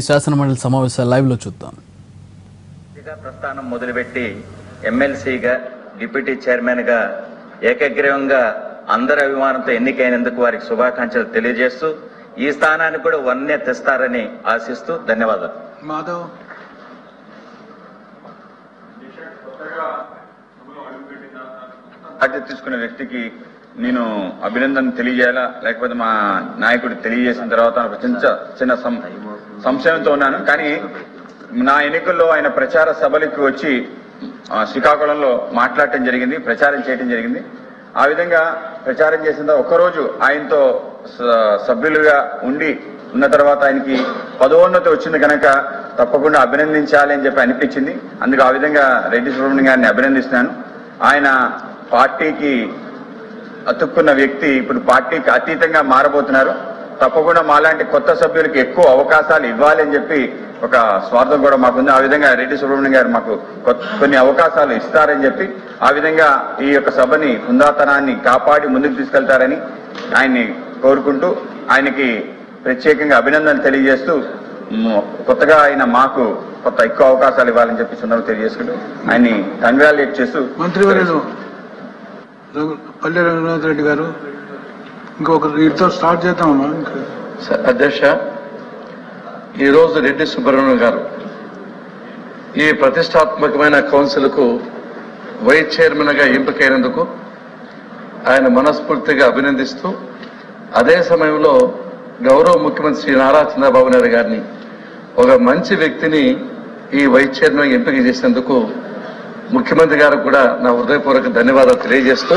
శాసనమండలి సమావేశాలు లైవ్ లో చూద్దాం. ప్రస్థానం మొదలుపెట్టి ఎమ్మెల్సీగా డిప్యూటీ చైర్మన్ గా ఏకగ్రీవంగా అందరి అభిమానంతో ఎన్నికైనందుకు వారికి శుభాకాంక్షలు తెలియజేస్తూ ఈ స్థానానికి కూడా వన్నే తెస్తారని ఆశిస్తూ ధన్యవాదాలు. మాధవ్ బాధ్యత తీసుకున్న వ్యక్తికి నేను అభినందన తెలియజేయాలా లేకపోతే మా నాయకుడు తెలియజేసిన తర్వాత చిన్న సంశయంతో ఉన్నాను. కానీ నా ఎన్నికల్లో ఆయన ప్రచార సభలకు వచ్చి శ్రీకాకుళంలో మాట్లాడటం జరిగింది, ప్రచారం చేయడం జరిగింది. ఆ విధంగా ప్రచారం చేసిన ఒక్కరోజు ఆయనతో సభ్యులుగా ఉన్న తర్వాత ఆయనకి పదోన్నతి వచ్చింది కనుక తప్పకుండా అభినందించాలి అని చెప్పి అనిపించింది. అందుకు ఆ విధంగా రెడ్డి సుబ్రహ్మణ్యం గారిని అభినందిస్తున్నాను. ఆయన పార్టీకి అతుక్కున్న వ్యక్తి ఇప్పుడు పార్టీకి అతీతంగా మారబోతున్నారు. తప్పకుండా మాలాంటి కొత్త సభ్యులకి ఎక్కువ అవకాశాలు ఇవ్వాలి అని చెప్పి ఒక స్వార్థం కూడా మాకుంది. ఆ విధంగా రెడ్డి సుబ్రహ్మణ్యం గారు మాకు కొన్ని అవకాశాలు ఇస్తారని చెప్పి ఆ విధంగా ఈ యొక్క సభని హుందాతనాన్ని కాపాడి ముందుకు తీసుకెళ్తారని ఆయన్ని కోరుకుంటూ ఆయనకి ప్రత్యేకంగా అభినందనలు తెలియజేస్తూ కొత్తగా ఆయన మాకు ఎక్కువ అవకాశాలు ఇవ్వాలని చెప్పి సందర్భంగా తెలియజేసుకుంటూ ఆయన్ని కంగ్రాచులేట్ చేస్తూ మంత్రివర్యులు పల్లె రఘునాథ్ రెడ్డి గారు ఇంకొక వీటితో స్టార్ట్ చేద్దామమ్మా. అధ్యక్ష, ఈరోజు రెడ్డి సుబ్రహ్మణ్యం గారు ఈ ప్రతిష్టాత్మకమైన కౌన్సిల్ కు వైస్ చైర్మన్ గా ఎంపికైనందుకు ఆయన మనస్ఫూర్తిగా అభినందిస్తూ అదే సమయంలో గౌరవ ముఖ్యమంత్రి శ్రీ నారా చంద్రబాబు నాయుడు గారిని ఒక మంచి వ్యక్తిని ఈ వైస్ చైర్మన్ ఎంపిక చేసినందుకు ముఖ్యమంత్రి గారికి కూడా నా హృదయపూర్వక ధన్యవాదాలు తెలియజేస్తూ,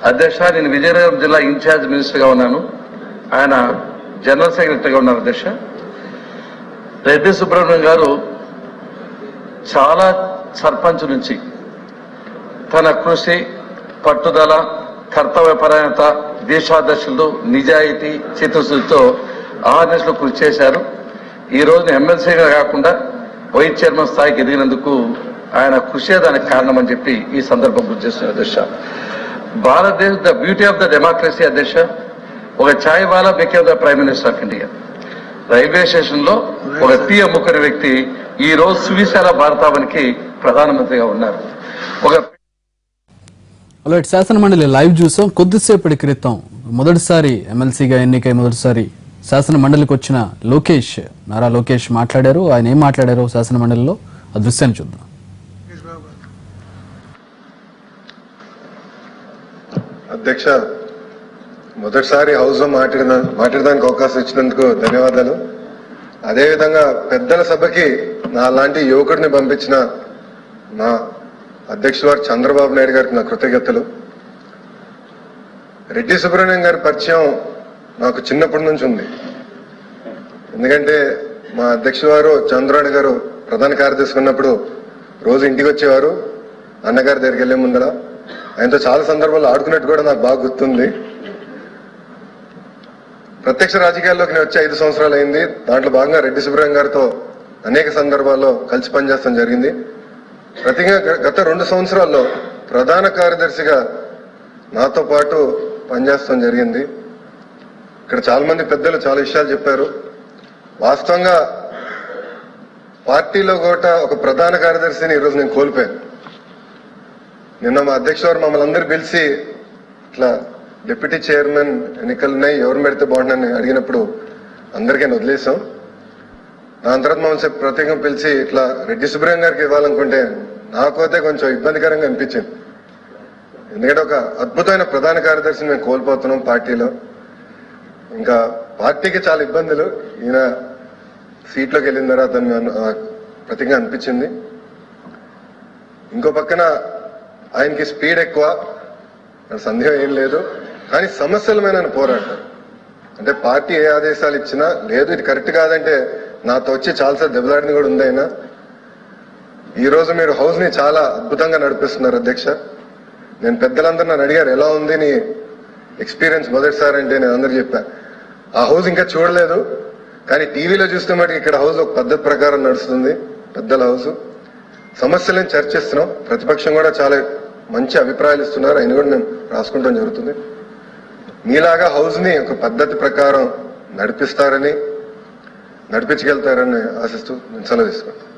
అధ్యక్ష, నేను విజయనగరం జిల్లా ఇన్ఛార్జ్ మినిస్టర్గా ఉన్నాను, ఆయన జనరల్ సెక్రటరీగా ఉన్నారు. అధ్యక్ష, రెడ్డి సుబ్రహ్మణ్యం గారు చాలా సర్పంచ్ నుంచి తన కృషి, పట్టుదల, కర్తవ్యపరాయణత, దేశాదర్శులు, నిజాయితీ, చిత్తశుద్ధితో ఆర్ఎస్లో కృషి చేశారు. ఈ రోజు ఎమ్మెల్సీగా కాకుండా వైస్ చైర్మన్ స్థాయికి ఎదిగినందుకు ఆయన కృషి దానికి కారణమని చెప్పి ఈ సందర్భం గుర్తు చేస్తున్నారు. అధ్యక్ష, భారతదేశ the beauty of the democracy. అధ్యక్ష, ఒక chai wala became the prime minister of India. Railway station లో ఒక టీ అమ్ముకునే వ్యక్తి ఈ రోజు సువిశాల భారతావనికి ప్రధానమంత్రిగా ఉన్నారు. శాసనమండలి లైవ్ చూసాం. కొద్దిసేపటి క్రితం మొదటిసారి ఎమ్మెల్సీగా ఎన్నికై మొదటిసారి శాసన మండలికి వచ్చిన నారా లోకేష్ మాట్లాడారు. ఆయన ఏం మాట్లాడారో శాసనమండలిలో ఆ దృశ్యాన్ని చూద్దాం. అధ్యక్ష, మొదటిసారి హౌస్ లో మాట్లాడడానికి అవకాశం ఇచ్చినందుకు ధన్యవాదాలు. అదేవిధంగా పెద్దల సభకి నా లాంటి యువకుడిని పంపించిన నా అధ్యక్షుల వారు చంద్రబాబు నాయుడు గారికి నా కృతజ్ఞతలు. రెడ్డి సుబ్రహ్మణ్యం గారి పరిచయం నాకు చిన్నప్పటి నుంచి ఉంది. ఎందుకంటే మా అధ్యక్షుల వారు చంద్రబాబు గారు ప్రధాన కార్యదర్శి ఉన్నప్పుడు రోజు ఇంటికి వచ్చేవారు. అన్నగారి దగ్గరికి వెళ్లే ముందర ఆయనతో చాలా సందర్భాల్లో ఆడుకున్నట్టు కూడా నాకు బాగా గుర్తుంది. ప్రత్యక్ష రాజకీయాల్లోకి నేను వచ్చి 5 సంవత్సరాలు అయింది. దాంట్లో భాగంగా రెడ్డి సుబ్రహ్మణ్యం గారితో అనేక సందర్భాల్లో కలిసి పనిచేస్తాం జరిగింది. గత 2 సంవత్సరాల్లో ప్రధాన కార్యదర్శిగా నాతో పాటు పనిచేస్తాం జరిగింది. ఇక్కడ చాలా మంది పెద్దలు చాలా విషయాలు చెప్పారు. వాస్తవంగా పార్టీలో కూడా ఒక ప్రధాన కార్యదర్శిని ఈరోజు నేను కోల్పోయాను. నిన్న మా అధ్యక్షుడు మమ్మల్ని అందరూ పిలిచి ఇట్లా డిప్యూటీ చైర్మన్ ఎన్నికలున్నాయి, ఎవరు పెడితే బాగుంటుందని అడిగినప్పుడు అందరికీ వదిలేసాం. దాని తర్వాత మమ్మల్ని ప్రత్యేకంగా పిలిచి ఇట్లా రెడ్డి సుబ్రహ్మణ్యం గారికి ఇవ్వాలనుకుంటే నాకైతే కొంచెం ఇబ్బందికరంగా అనిపించింది. ఎందుకంటే ఒక అద్భుతమైన ప్రధాన కార్యదర్శిని మేము కోల్పోతున్నాం పార్టీలో. ఇంకా పార్టీకి చాలా ఇబ్బందులు. ఈయన సీట్లోకి వెళ్ళిన తర్వాత ప్రతిగా అనిపించింది. ఇంకో పక్కన ఆయనకి స్పీడ్ ఎక్కువ, సందేహం ఏం లేదు. కానీ సమస్యల మీద ఆయన పోరాడతారు. అంటే పార్టీ ఏ ఆదేశాలు ఇచ్చినా లేదు ఇది కరెక్ట్ కాదంటే నాతో వచ్చి చాలాసార్లు దెబ్బలాడిని కూడా ఉంది ఆయన. ఈ రోజు మీరు హౌస్ ని చాలా అద్భుతంగా నడిపిస్తున్నారు అధ్యక్ష. నేను పెద్దలందరూ నన్ను అడిగారు ఎలా ఉంది నీ ఎక్స్పీరియన్స్ మొదటిసారి అంటే నేను అందరు చెప్పా ఆ హౌస్ ఇంకా చూడలేదు, కానీ టీవీలో చూస్తే మటుకు ఇక్కడ హౌస్ ఒక పద్ధతి ప్రకారం నడుస్తుంది. పెద్దల హౌస్ సమస్యలను చర్చిస్తున్నాం. ప్రతిపక్షం కూడా చాలా మంచి అభిప్రాయాలు ఇస్తున్నారు, ఆయన కూడా మేము రాసుకుంటాం జరుగుతుంది. మీలాగా హౌస్ ని ఒక పద్ధతి ప్రకారం నడిపిస్తారని నడిపించగలుగుతారని ఆశిస్తూ నేను సెలవు తీసుకుంటాను.